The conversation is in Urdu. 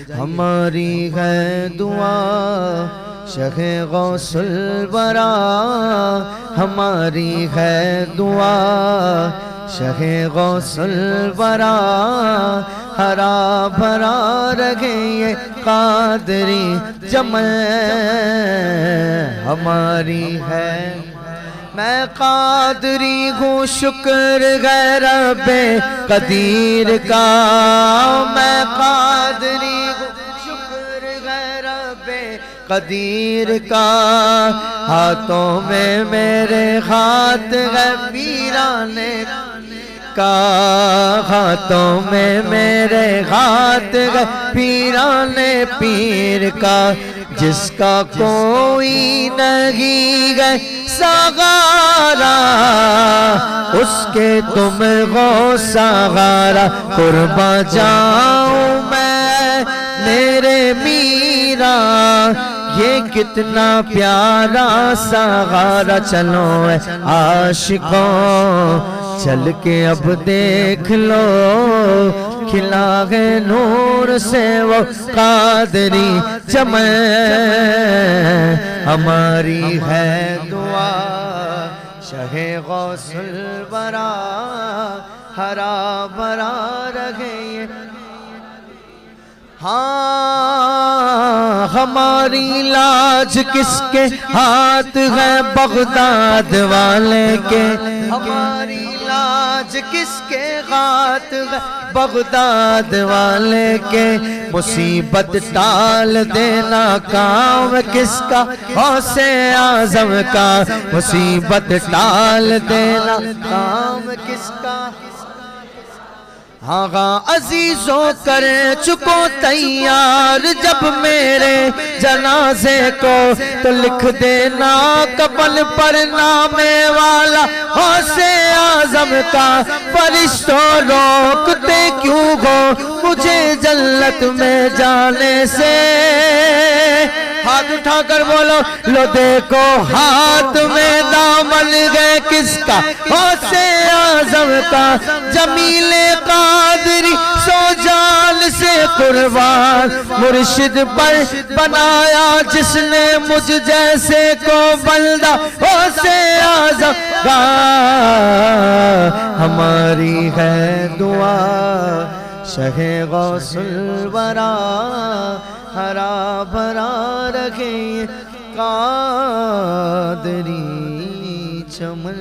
ہماری ہے دعا شہ غوث الورا، ہماری ہے دعا شہ غوث الورا، ہرا بھرا رہے یہ قادری جمل ہماری ہے۔ میں قادری ہوں شکر ہے رب قدیر کا، میں قادری ہوں شکر ہے رب قدیر کا، ہاتھوں میں میرے ہاتھ ہے پیرانے کا، ہاتھوں میں میرے ہاتھ ہے پیرانے پیر کا، جس کا کوئی نہیں ہے سہارا، اس کے تم ہو سہارا، قرباں جاؤں میں میرے میرا، یہ کتنا پیارا سہارا، چلو اے عاشقوں چل کے اب دیکھ لو، کھلا ہے نور سے وہ قادری چمن، ہماری ہے دعا شہ غوث الورا، ہرا بھرا رہے یہ۔ ہاں ہماری لاج کس کے ہاتھ ہے بغداد والے کے، ہماری لاج کس کے ہاتھ ہے بغداد والے کے، مصیبت ٹال دینا کام کس کا غوث اعظم کا، مصیبت ٹال دینا کام کس کا۔ آغا عزیزوں کر چکو تیار جب میرے جنازے کو، تو لکھ دینا کفن پر نام والا غوث اعظم کا، فرشتوں روکتے کیوں ہو مجھے جنت میں جانے سے، ہاتھ اٹھا کر بولو لو دیکھو ہاتھ میں دامن ہے کس کا، غوث اعظم کا، جمیل قادری سو جان سے قربان، مرشد پر بنایا جس نے مجھ جیسے کو بندہ، غوث اعظم کا، ہماری ہے دعا شہ غوث الورا، ہرا بھرا رکھے قادری چمن۔